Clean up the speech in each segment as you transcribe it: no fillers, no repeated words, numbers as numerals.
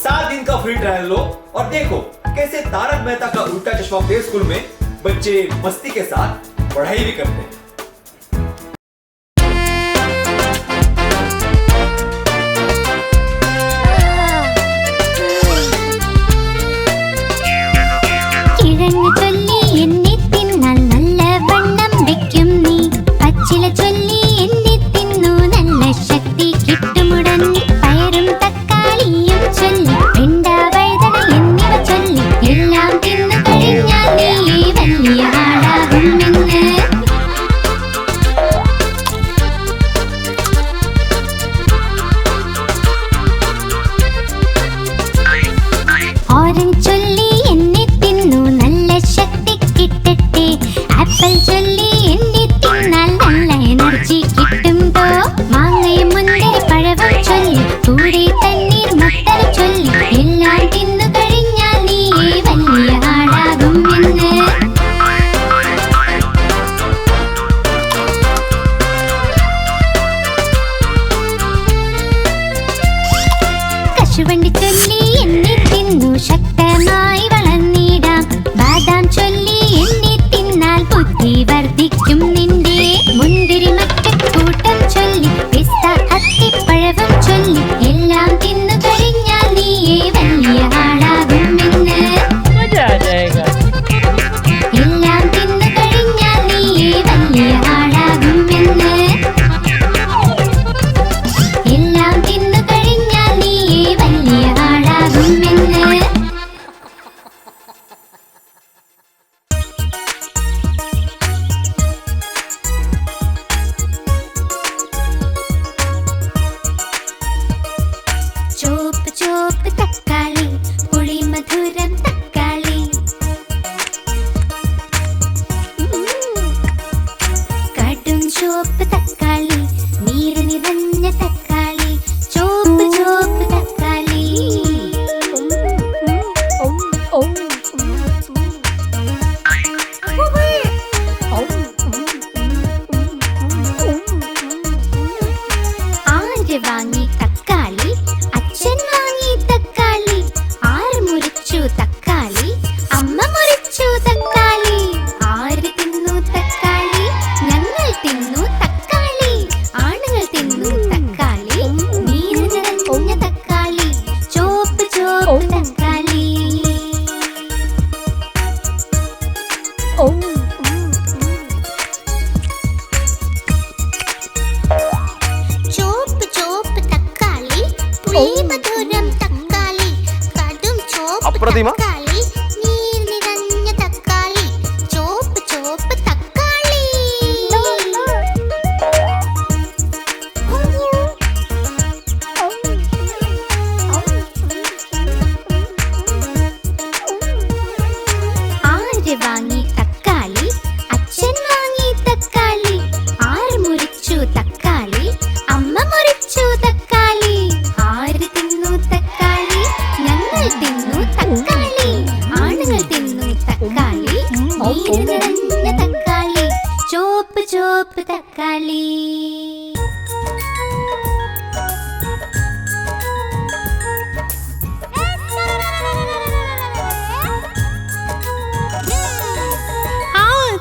7 दिन का free trial लो और देखो कैसे तारक मेहता का उल्टा चश्मा प्ले स्कूल में बच्चे मस्ती के साथ पढ़ाई भी करते हैं।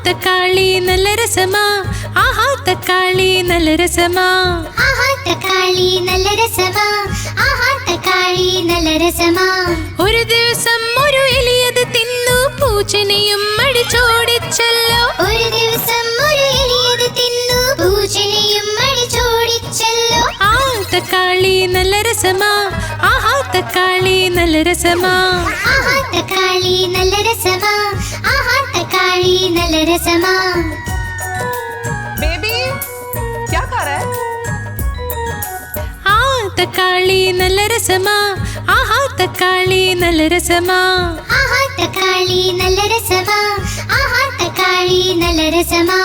തക്കാളി നല്ല രസമാ ആഹാ തക്കാളി നല്ല രസമാ ആഹാ തക്കാളി നല്ല രസമാ ആഹാ തക്കാളി നല്ല രസമാ ഒരു ദിവസം ഒരു എലിയത് തിന്നു പൂച്ചനെയും അടിച്ചോടിച്ചല്ലോ ഒരു ദിവസം ഒരു എലിയത് തിന്നു പൂച്ചനെയും അടിച്ചോടിച്ചല്ലോ ആ തക്കാളി നല്ല രസമാ ആഹാ തക്കാളി നല്ല രസമാ ആഹാ തക്കാളി നല്ല രസമാ ആഹാ തക്കാളി നല്ല രസമാ बेबी क्या खा रहा है? ആ തക്കാളി നല്ല രസമാ ആഹാ തക്കാളി നല്ല രസമാ ആഹാ തക്കാളി നല്ല രസമാ ആഹാ തക്കാളി നല്ല രസമാ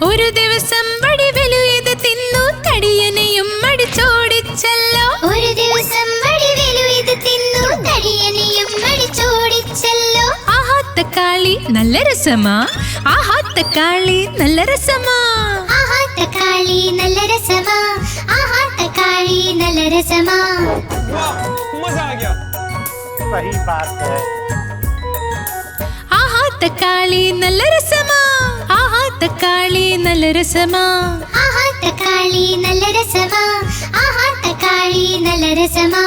ഒരു ദിവസം വടിവലു ഇത് തിന്നു തടിയനെയും അടിച്ചോടിച്ചല്ലോ ഒരു ദിവസം വടിവേലു ഇത് തിന്നു തടിയനെയും അടിച്ചോടിച്ചല്ലോ ആഹാ തക്കാളി നല്ല രസമാ ആഹാ തക്കാളി നല്ല രസമാ ആഹാ തക്കാളി നല്ല രസമാ ആഹാ തക്കാളി നല്ല രസമാ मजा आ गया। सही बात है ആഹാ തക്കാളി നല്ല രസമാ ആഹാ തക്കാളി നല്ല രസമാ ആഹാ തക്കാളി നല്ല രസമാ ആഹാ തക്കാളി നല്ല രസമാ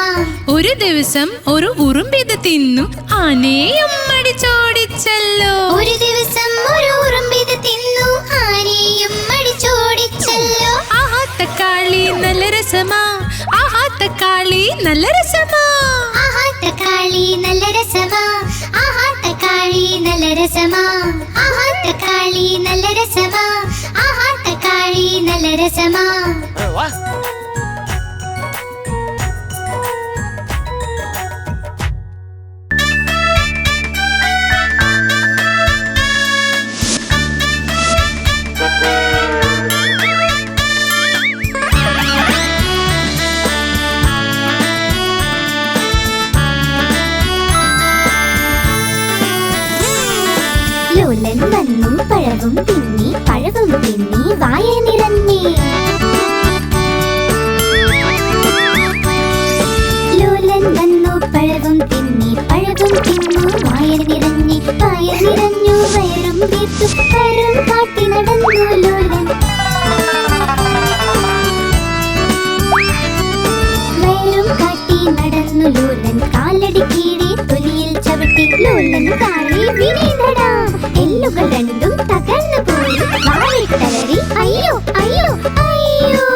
ഒരു ദിവസം ഒരു ഉറുമ്പിത് തിന്നു ആനയും മടിച്ചോടിച്ചല്ലോ ഒരു ദിവസം ഒരു ഉറുമ്പിത് തിന്നു ആനയും മടിച്ചോടിച്ചല്ലോ ആഹാ തക്കാളി നല്ല രസമാ ആഹാ തക്കാളി നല്ല രസമാ ആഹാ തക്കാളി നല്ല രസമാ ആഹാ തക്കാളി നല്ല രസമാ ആഹാ തക്കാളി നല്ല രസമാ ആഹാ തക്കാളി നല്ല രസമാ वाह ലോലൻ വന്നു പഴവും തിന്നി വായ നിറഞ്ഞേ ലോലൻ വന്നു പഴവും തിന്നു വായ നിറഞ്ഞു വയറും വീർത്തു വയറും കാട്ടി നടന്നു ലോലൻ കാലടി കീഴെ തൊലിയിൽ ചവിട്ടി ലോലൻ കാളി വിനീതടാ എല്ലുകൾ രണ്ടും തകർന്നു പോയി വായിട്ടലറി അയ്യോ അയ്യോ അയ്യോ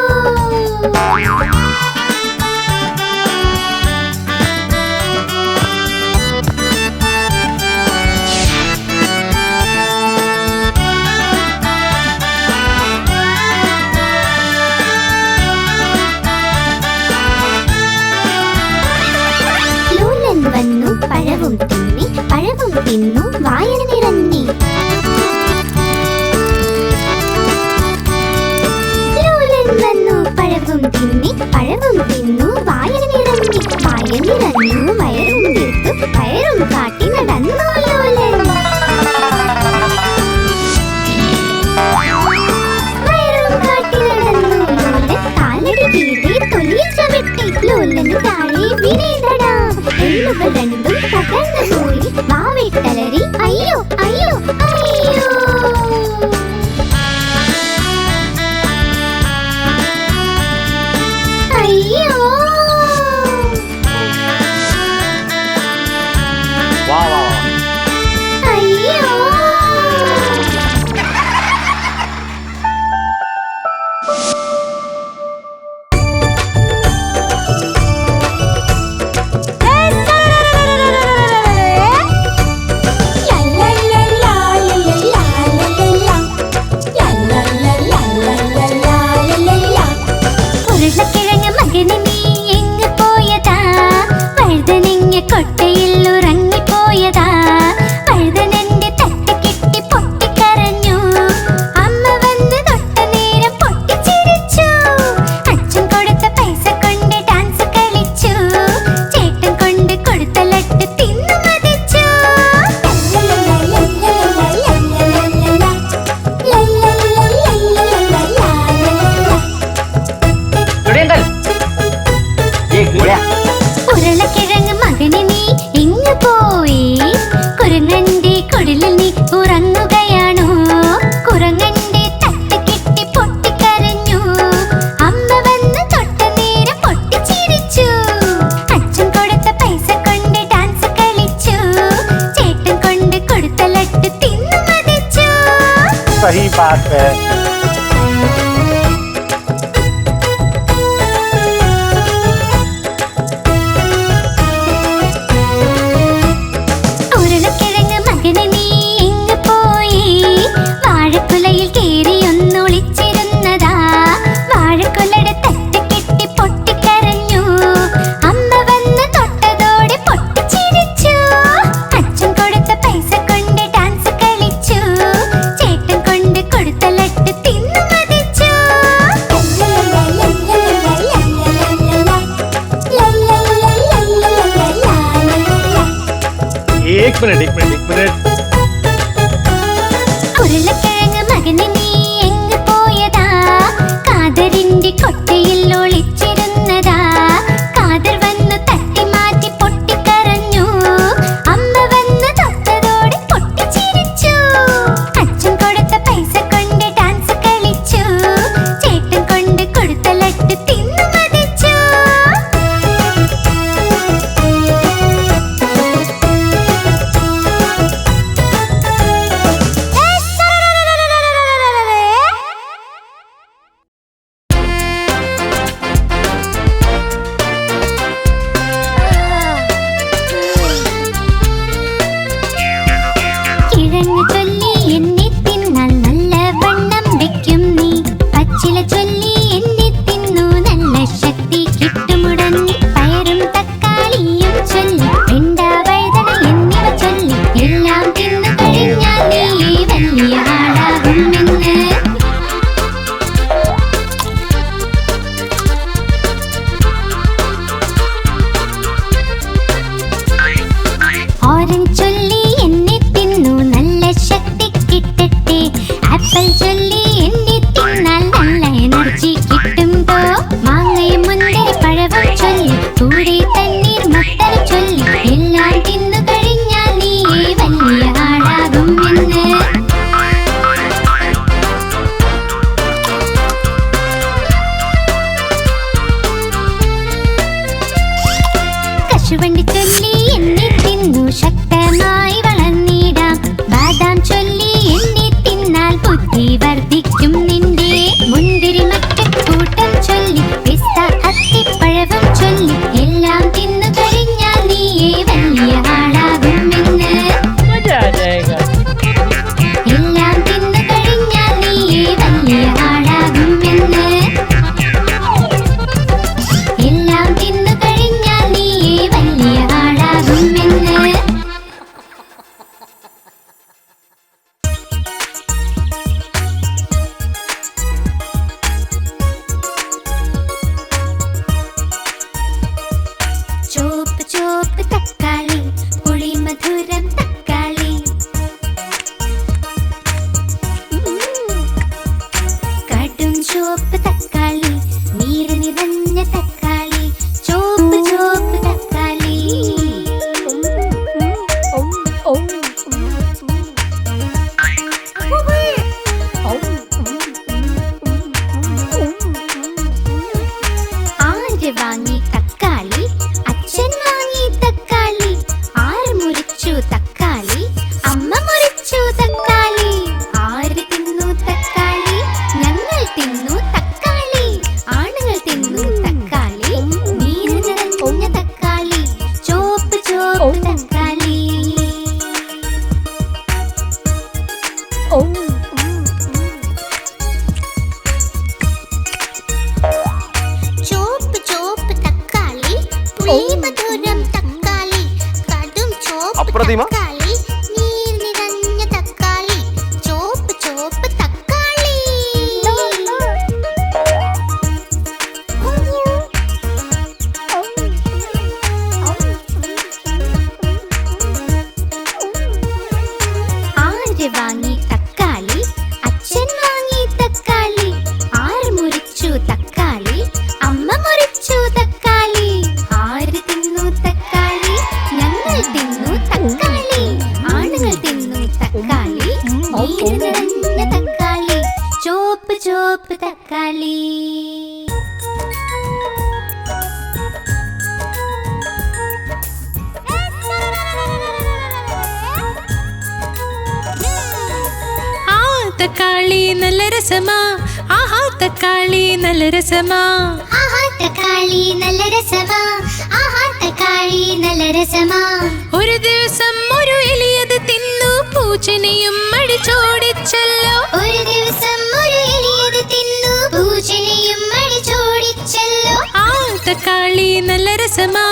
വന്നു പഴവും തിന്നു വായന നിറഞ്ഞി ലോലൻ വന്നു പഴവും തിന്നു വായന നിറഞ്ഞു വയറും വീർത്തു വയറും കാട്ടി നടന്നു ലോലൻ കാലടി കീഴെ തൊലിയിൽ ചവിട്ടി ലോലൻ താഴെ വിനീതടാ എല്ലുകൾ രണ്ടും തകർന്നു പോയി വാവിട്ടലറി അയ്യോ അയ്യോ അയ്യോ അയ്യോ वाह वाह അയ്യോ ഉരുളക്കിഴങ്ങ് മകന് നീ എങ്ങ് പോയതാ വഴുതനങ്ങ കൊട്ടയിൽ ഉറങ്ങിപ്പോയതാ വഴുതനന്റെ തട്ട് കിട്ടി പൊട്ടിക്കരഞ്ഞു അമ്മ വന്ന് തൊട്ട നേരം പൊട്ടിച്ചിരിച്ചു അച്ഛൻ കൊടുത്ത പൈസ കൊണ്ട് ഡാൻസ് കളിച്ചു ചേട്ടൻ കൊണ്ട് കൊടുത്ത ലട്ട് തിന്നു മതിച്ചു सुरेंद्र एक बढ़िया ഉരുളക്കിഴങ്ങ് മകന് നീ എങ്ങ് പോയി കുരങ്ങന്റെ കുടിലിൽ നീ ഉറങ്ങുകയാണോ കുരങ്ങന്റെ തട്ട് കിട്ടി പൊട്ടിക്കരഞ്ഞു അമ്മ വന്ന് തൊട്ട നേരം പൊട്ടിച്ചിരിച്ചു അച്ഛൻ കൊടുത്ത പൈസ കൊണ്ട് ഡാൻസ് കളിച്ചു ചേട്ടൻ കൊണ്ട് കൊടുത്ത ലട്ട് തിന്നു മതിച്ചു सही बात है ഉരുളക്കിഴങ്ങ് മകന് നീ എങ്ങ് പോയി വാഴക്കുലയിൽ കേറിയൊന്നൊളിച്ചിരുന്നതാ വാഴക്കുലയുടെ തട്ട് കിട്ടി പൊട്ടിക്കരഞ്ഞു അമ്മ വന്ന് തൊട്ടതോടെ പൊട്ടിച്ചിരിച്ചു അച്ഛൻ കൊടുത്ത പൈസ കൊണ്ട് ഡാൻസ് കളിച്ചു ചേട്ടൻ കൊണ്ട് കൊടുത്ത ലട്ട് തിന്നു മതിച്ചു एक मिनट ഉരുളക്കിഴങ്ങ് മകന് നീ എങ്ങ് പോയതാ കാതറിന്റെ കൊട്ടയിൽ ഒളിച്ചിരുന്നതാ കാതർ വന്നു തട്ടി മാറ്റി പൊട്ടിക്കരഞ്ഞു ചൊല്ലി എന്നെ തിന്നു ശക്തമായി വളർന്നിടാം. ബാദാം ചൊല്ലി എന്നെ തിന്നാൽ ബുദ്ധി വർദ്ധിക്കും നിന്റെ. മുന്തിരി മറ്റക്കൂട്ടം ചൊല്ലി പിസ്ത അത്തിപ്പഴവും ചൊല്ലി എല്ലാം തിന്നു കഴിഞ്ഞാൽ നീയേ വലിയ ആളാകുമെന്ന്. എല്ലാം തിന്നു കഴിഞ്ഞാൽ നീയേ വലിയ ആളാകുമെന്ന്. എല്ലാം തിന്നു കഴിഞ്ഞാൽ നീയേ വലിയ ആളാകുമെന്ന്. ചോപ്പ് ചോപ്പ് തക്കാളി പുളി മധുരം തക്കാളി. കടും ചോപ്പ് തക്കാളി നീര് നിറഞ്ഞ തക്കാളി. ചോപ്പ് ചോപ്പ് തക്കാളി. ആര് വാങ്ങി തക്കാളി? അച്ഛൻ വാങ്ങി തക്കാളി. ആര് മുറിച്ചു തക്കാളി? അമ്മ മുറിച്ചു തക്കാളി. ആര് തിന്നു തക്കാളി? ഞങ്ങൾ തിന്നു തക്കാളി. ആണുങ്ങൾ തിന്നു തക്കാളി. നീര് നിറഞ്ഞ തക്കാളി. ചോപ്പ് ചോപ്പ് തക്കാളി. ചോപ്പ് ചോപ്പ് തക്കാളി പുളി മധുരം തക്കാളി. കടും ചോപ്പ് അപ്രതിമ. തക്കാളി നീർ നിറഞ്ഞ തക്കാളി. ചോപ്പ് ചോപ്പ് തക്കാളി. ആര് വാങ്ങി തക്കാളി? അച്ഛൻ വാങ്ങി തക്കാളി. ആര് മുറിച്ചു തക്കാളി? അമ്മ മുറിച്ചു തക്കാളി. ആര് തിന്നു തക്കാളി? ഞങ്ങൾ തിന്നു തക്കാളി. ആണുങ്ങൾ തിന്നു തക്കാളി. നീര് നിറഞ്ഞ തക്കാളി. ചോപ്പ് ചോപ്പ് തക്കാളി. ആ തക്കാളി നല്ല രസമാ. ആഹാ തക്കാളി നല്ല രസമാ. ആഹാ തക്കാളി നല്ല രസമാ. ആഹാ തക്കാളി നല്ല രസമാ. ഒരു ദിവസം ഒരു എലിയത് തിന്നു പൂച്ചനെയും അടിച്ചോടിച്ചല്ലോ. ഒരു ദിവസം ഒരു എലിയത് തിന്നു പൂച്ചനെയും അടിച്ചോടിച്ചല്ലോ. ആ തക്കാളി നല്ല രസമാ.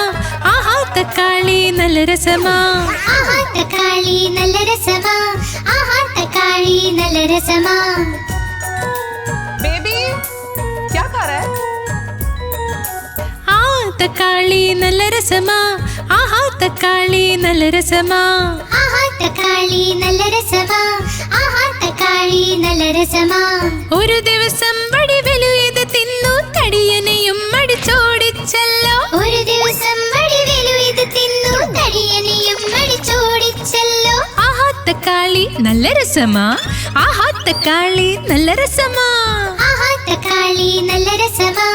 ആഹാ തക്കാളി നല്ല രസമാ. ആഹാ തക്കാളി നല്ല രസമാ. ആഹാ തക്കാളി നല്ല രസമാ. बेबी क्या खा रहा है? ആ തക്കാളി നല്ല രസമാ. ആഹാ തക്കാളി നല്ല രസമാ. ആഹാ തക്കാളി നല്ല രസമാ. ആഹാ തക്കാളി നല്ല രസമാ. ഒരു ദിവസം വടിവെലുയത് തിന്നു തടിയനെയും അടിച്ചോടിച്ചല്ലോ. ഒരു ദിവസം വടിവേലു ഇത് തിന്നു തടിയനെയും അടിച്ചോടിച്ചല്ലോ. ആഹാ തക്കാളി നല്ല രസമാ. ആഹാ തക്കാളി നല്ല രസമാ. ആഹാ തക്കാളി നല്ല രസമാ.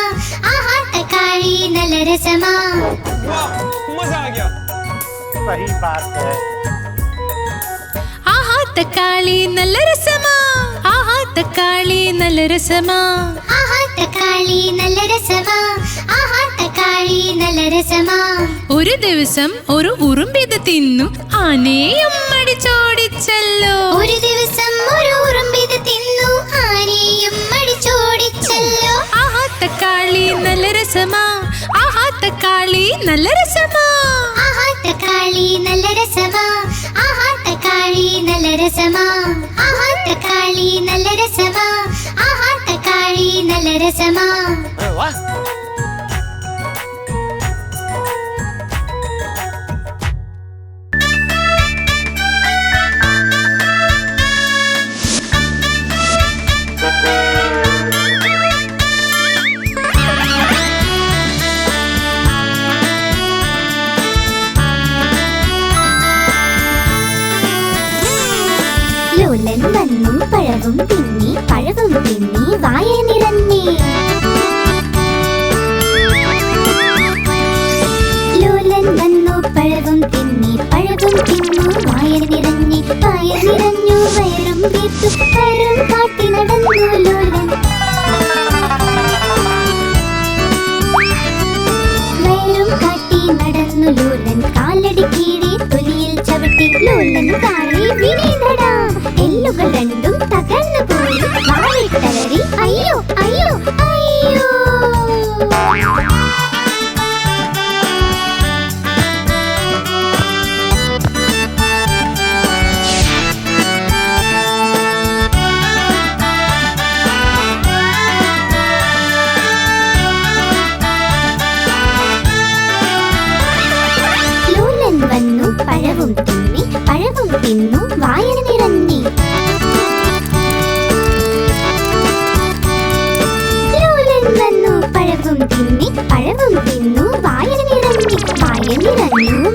ആഹാ തക്കാളി നല്ല രസമാ. मजा आ गया. सही बात है. ആഹാ തക്കാളി നല്ല രസമാ. ആഹാ തക്കാളി നല്ല രസമാ. ആഹാ തക്കാളി നല്ല രസമാ. ആഹാ തക്കാളി നല്ല രസമാ. ഒരു ദിവസം ഒരു ഉറുമ്പിത് തിന്നു ആനയും അടിച്ചോടിച്ചല്ലോ. ഒരു ദിവസം ഒരു ഉറുമ്പിത് തിന്നു ആനയും അടിച്ചോടിച്ചല്ലോ. ആഹാ തക്കാളി നല്ല രസമാ. ആഹാ തക്കാളി നല്ല രസമാ. ആഹാ തക്കാളി നല്ല രസമാ. ആഹാ തക്കാളി നല്ല രസമാ. ആഹാ തക്കാളി നല്ല രസമാ. ആഹാ തക്കാളി നല്ല രസമാ. अरे वाह. ലോലൻ വന്നു പഴവും തിന്നി. പഴവും തിന്നി വായ നിറഞ്ഞേ.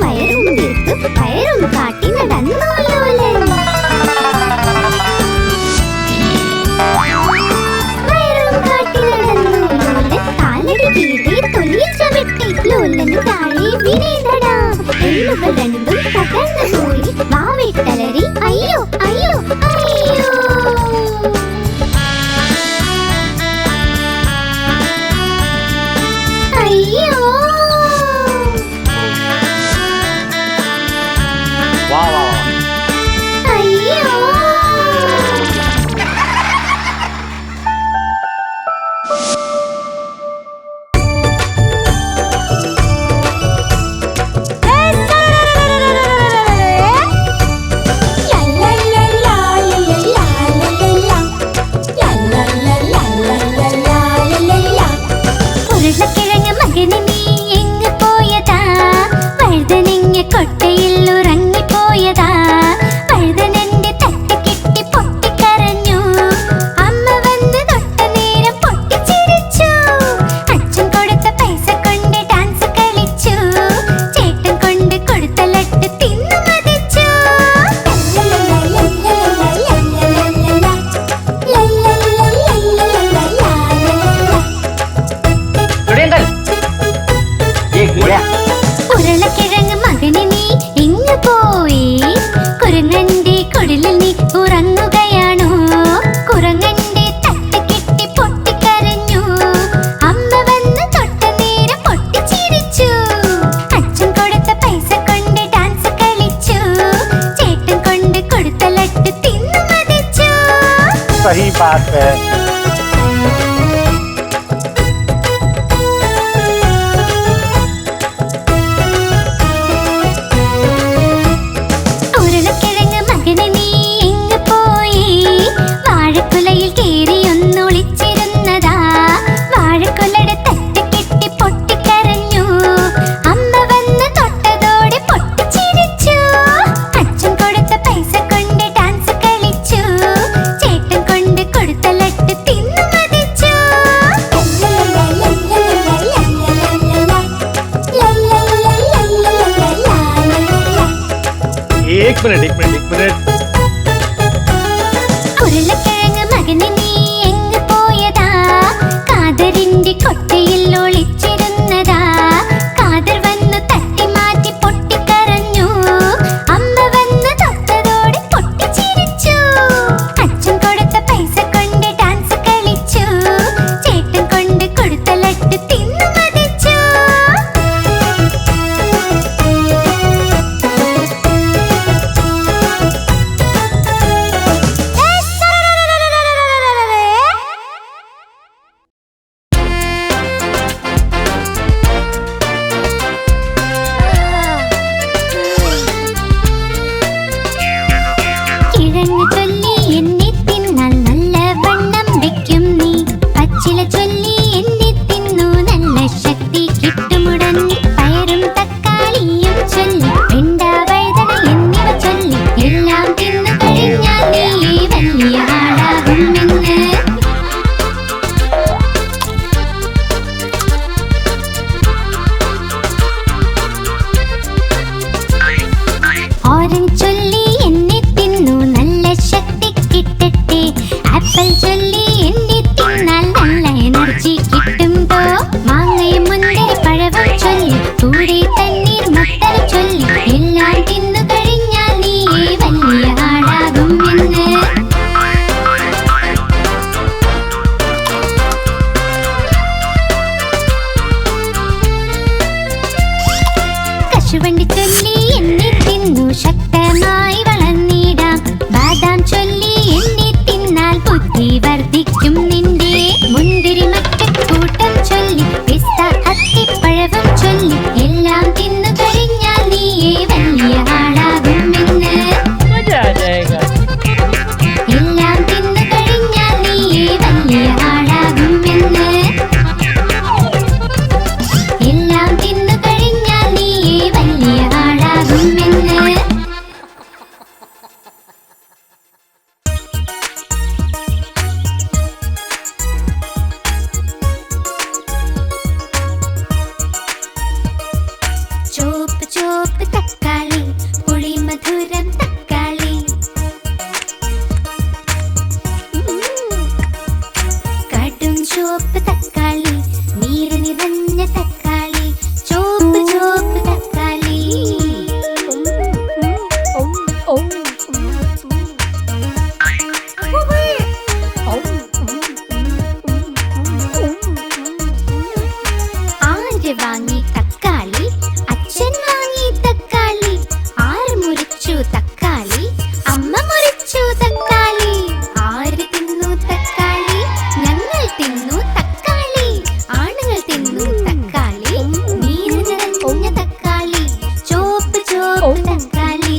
വയറും വീർത്തു വയറും കാട്ടി നടന്നു ലോലൻ. വയറും കാട്ടി നടന്നു ലോലൻ. കാലടി കീഴെ തൊലിയിൽ ചവിട്ടി ലോലന് താഴെ വീണേതടാ. എല്ലുകൾ രണ്ടും തകർന്നു പോയി വാവിട്ടലറി അയ്യോ അയ്യോ അയ്യോ. അയ്യോ വാ വാ വാ. അയ്യോ. ഉരുളക്കിഴങ്ങ് മകന് നീ എങ്ങ് പോയതാ? വഴുതനങ്ങ കൊട്ടയിൽ ഉറങ്ങിപ്പോയതാ. വഴുതനന്റെ തട്ട് കെട്ടി പൊട്ടിക്കരഞ്ഞു. അമ്മ വന്ന് തൊട്ട നേരം പൊട്ടിച്ചിരിച്ചു. അച്ഛൻ കൊടുത്ത പൈസ കൊണ്ട് ഡാൻസ് കളിച്ചു. ചേട്ടൻ കൊണ്ട് കൊടുത്ത ലട്ട് തിന്നു മതിച്ചു. സുരേന്ദ്രൻ, ये घोड़ा ഉരുളക്കിഴങ്ങ് മകന് നീ എങ്ങ് പോയി? കുരങ്ങന്റെ കുടിലിൽ നീ ഉറങ്ങുകയാണോ? കുരങ്ങന്റെ തട്ട് കെട്ടി പൊട്ടിക്കരഞ്ഞു. അമ്മ വന്ന് തൊട്ട നേരം പൊട്ടിച്ചിരിച്ചു. അച്ഛൻ കൊടുത്ത പൈസ കൊണ്ട് ഡാൻസ് കളിച്ചു. ചേട്ടൻ കൊണ്ട് കൊടുത്ത ലട്ട് തിന്നു മതിച്ചു. सही बात है. ഉരുളക്കിഴങ്ങ് മകന് നീ എങ്ങ് പോയി? വാഴക്കുലയിൽ കേറി ഒന്നൊളിച്ചിരുന്നതാ. വാഴക്കുലയുടെ തട്ട് കെട്ടി പൊട്ടിക്കരഞ്ഞു. അമ്മ വന്ന് തൊട്ടതോടെ പൊട്ടിച്ചിരിച്ചു. അച്ഛൻ കൊടുത്ത പൈസ കൊണ്ട് ഡാൻസ് കളിച്ചു. ചേട്ടൻ കൊണ്ട് കൊടുത്ത ലട്ട് തിന്നു മതിച്ചു. एक मिनट. ഉരുളക്കിഴങ്ങ് മകന് നീ എങ്ങ് പോയതാ? കാതറിന്റെ കൊട്ടയിൽ ഒളിച്ചിരുന്നതാ. കാതർ വന്ന് തട്ടി മാറ്റി പൊട്ടിക്കരഞ്ഞു. അമ്മ വന്ന് തൊട്ടതോടെ പൊട്ടിച്ചിരിച്ചു. അച്ഛൻ കൊടുത്ത പൈസ കൊണ്ട് ഡാൻസ് കളിച്ചു. ചേട്ടൻ കൊണ്ട് കൊടുത്ത ലട്ട് തിന്നു മതിച്ചു. ചുവപ്പ് തക്കാളി.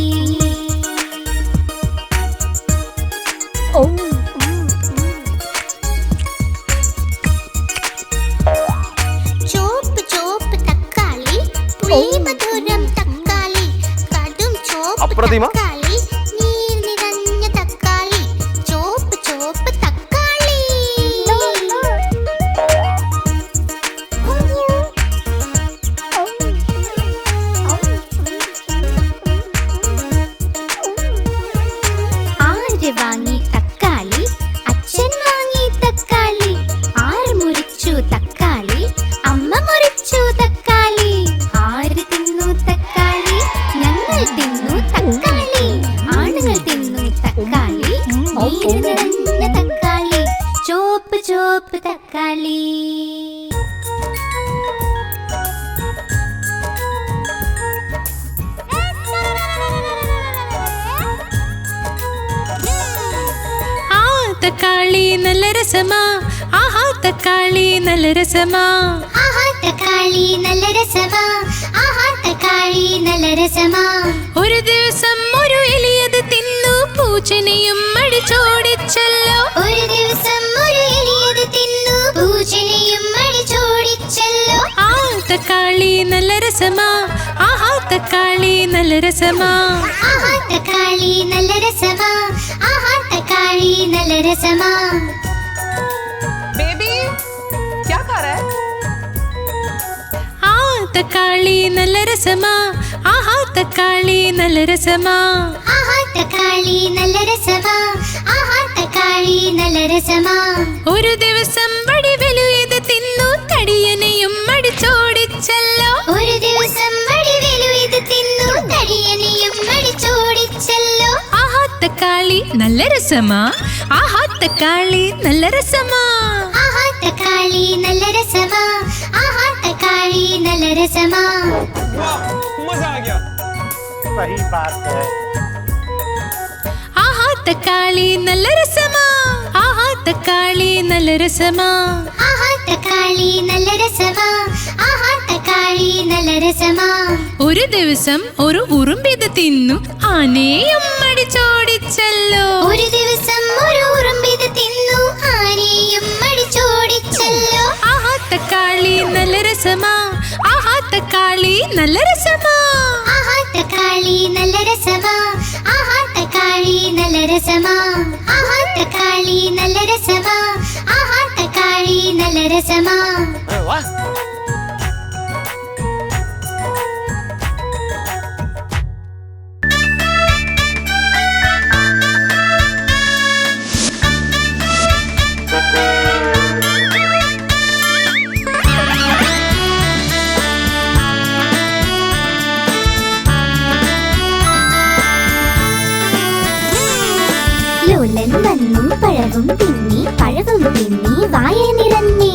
ചുവപ്പ് ചുവപ്പ് തക്കാളി, പുളിമധുരം തക്കാളി, കടും ചുവപ്പ് അപ്രതിമ. തക്കാളി, നീർ നിറഞ്ഞ തക്കാളി, ചുവപ്പ് ചുവപ്പ് തക്കാളി. ആര് വാങ്ങി തക്കാളി? അച്ഛൻ വാങ്ങി തക്കാളി. ആര് മുറിച്ചു തക്കാളി? അമ്മ മുറിച്ചു തക്കാളി. ആര് തിന്നു തക്കാളി? ഞങ്ങൾ തിന്നു തക്കാളി. ആണുങ്ങൾ തിന്നു തക്കാളി. നീര് നിറഞ്ഞ തക്കാളി, ചുവപ്പ് ചുവപ്പ് തക്കാളി. ആ തക്കാളി നല്ല രസമാ, ആഹാ തക്കാളി നല്ല രസമാ. ആഹാ തക്കാളി നല്ല രസമാ, ആഹാ തക്കാളി നല്ല രസമാ. ഒരു ദിവസം ഒരു എലിയത് തിന്നു, പൂച്ചനെയും അടിച്ചോടിച്ചല്ലോ. ഒരു ദിവസം ഒരു എലിയത് തിന്നു, പൂച്ചനെയും അടിച്ചോടിച്ചല്ലോ. ആ തക്കാളി നല്ല രസമാ, ആഹാ തക്കാളി നല്ല രസമാ. ആഹാ തക്കാളി നല്ല രസമാ, ആഹാ തക്കാളി നല്ല രസമാ. बेबी क्या खा रहा है? ആ തക്കാളി നല്ല രസമാ, ആഹാ തക്കാളി നല്ല രസമാ. ആഹാ തക്കാളി നല്ല രസമാ, ആഹാ തക്കാളി നല്ല രസമാ. ഒരു ദിവസം വടിവെലുയത് തിന്നു, തടിയനെയും അടിച്ചോടിച്ചല്ലോ. ഒരു ദിവസം വടിവേലു ഇത് തിന്നു, തടിയനെയും അടിച്ചോടിച്ചല്ലോ. ആഹാ തക്കാളി നല്ല രസമാ, ആഹാ തക്കാളി നല്ല രസമാ. ആഹാ തക്കാളി നല്ല രസമാ, ആഹാ തക്കാളി നല്ല രസമാ. सही बात है. ആഹാ തക്കാളി നല്ല രസമാ, ആഹാ തക്കാളി നല്ല രസമാ. ആഹാ തക്കാളി നല്ല രസമാ, ആഹാ തക്കാളി നല്ല രസമാ. ഒരു ദിവസം ഒരു ഉറുമ്പിത് തിന്നു, ആനയും അടിച്ചോടിച്ചല്ലോ. ഒരു ദിവസം ഒരു ഉറുമ്പിത് തിന്നു, ആനയും അടിച്ചോടിച്ചല്ലോ. ആഹാ തക്കാളി നല്ല രസമാ, ആഹാ തക്കാളി നല്ല രസമാ. ആഹാ തക്കാളി നല്ല രസമാ, ആഹാ തക്കാളി നല്ല രസമാ. ആഹാ തക്കാളി നല്ല രസമാ, ആഹാ തക്കാളി നല്ല രസമാ. वाह. ലോലൻ വന്നു പഴവും തിന്നി, പഴവും തിന്നി വായ നിറഞ്ഞേ.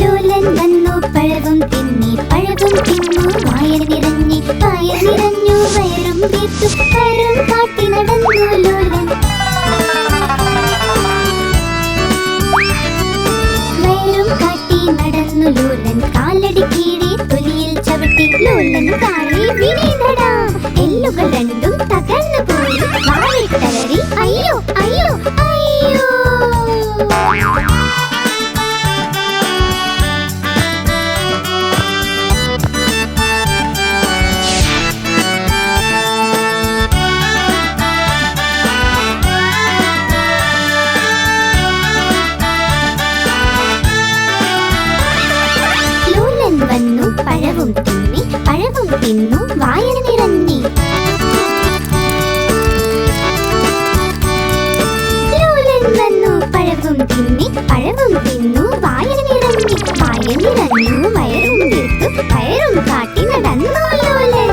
ലോലൻ വന്നു പഴവും തിന്നി, പഴവും തിന്നു വായ നിറഞ്ഞേ. വായ നിറഞ്ഞു വയറും വീർത്തു, വയറും കാട്ടി നടന്നു ലോലൻ. വയറും കാട്ടി നടന്നു ലോലൻ, കാലടി കീഴെ തൊലിയിൽ ചവിട്ടി ലോലൻ താഴെ വീണേടടാ. എല്ലുകൾ രണ്ടും തകർന്നു പോയി, വാലിട്ടലറി അയ്യോ അയ്യോ അയ്യോ. ലോലൻ വന്നു പഴവും തിന്നി, പഴവും തിന്നു വായന നിറഞ്ഞി. ലോലൻ വന്നു പഴവും തിന്നി, പഴവും തിന്നു വായന നിറഞ്ഞി. വായ നിറഞ്ഞു വയറും വീർത്തു, വയറും കാട്ടി നടന്നു ലോലൻ.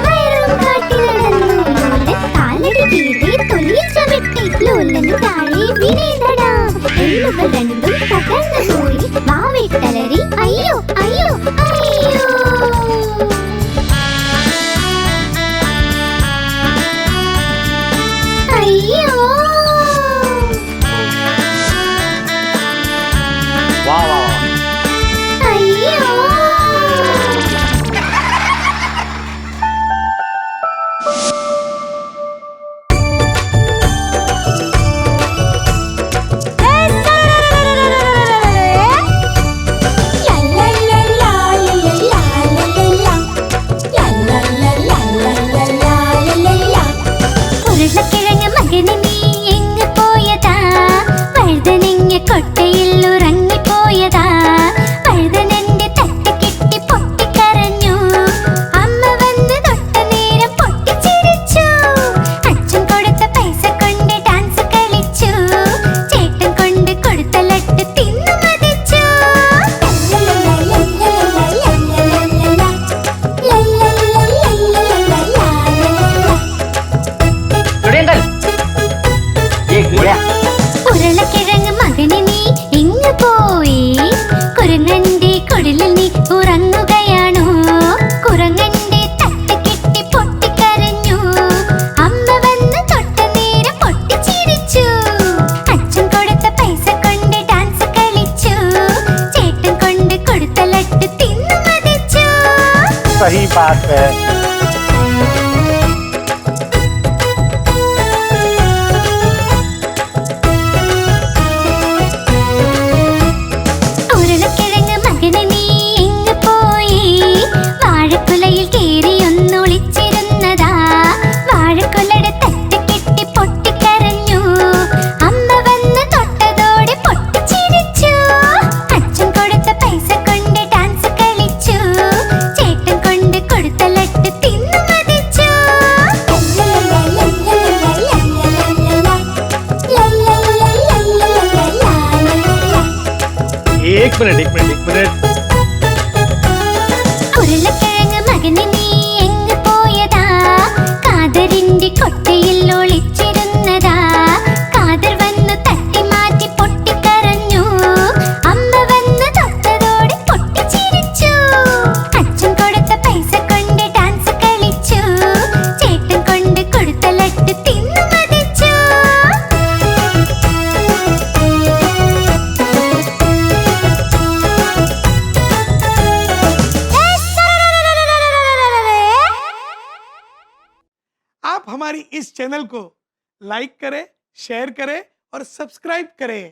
വയറും കാട്ടി നടന്നു ലോലൻ, കാലടി കീഴെ തൊലിയിൽ ചവിട്ടി ലോലൻ താഴെ വീണേടടാ. എല്ലുകൾ രണ്ടും തകർന്നു പോയി, വാവിട്ടലറി അയ്യോ അയ്യോ അയ്യോ. അയ്യോ सही बात है। ഉരുളക്കിഴങ്ങ് മകനെ നീ എങ്ങ് പോയി? വാഴക്കുലയിൽ കേറിയൊന്നൊളിച്ചിരുന്നതാ. വാഴക്കുലയുടെ തട്ട് കെട്ടി പൊട്ടിക്കരഞ്ഞു. അമ്മ വന്ന് തൊട്ടതോടെ പൊട്ടിച്ചിരിച്ചു. അച്ഛൻ കൊടുത്ത പൈസ കൊണ്ട് ഡാൻസ് കളിച്ചു. ചേട്ടൻ കൊണ്ട് കൊടുത്ത ലട്ട് തിന്നു മതിച്ചു. एक मिनट। ഉരുളക്കിഴങ്ങ് മകനെ നീ എങ്ങ് പോയതാ? കാതറിന്റെ കൊട്ടയിൽ ഒളിച്ചിരുന്നതാ. കാതർ വന്നു തട്ടി മാറ്റി പൊട്ടിക്കരഞ്ഞു. അമ്മ വന്ന് തൊട്ടതോടെ പൊട്ടിച്ചിരിച്ചു. അച്ഛൻ കൊടുത്ത പൈസ കൊണ്ട് ഡാൻസ് കളിച്ചു. ചേട്ടൻ കൊണ്ട് കൊടുത്ത ലട്ട് തിന്നു മതിച്ചു. आप हमारी इस चैनल को लाइक करें, शेयर करें और सब्सक्राइब करें।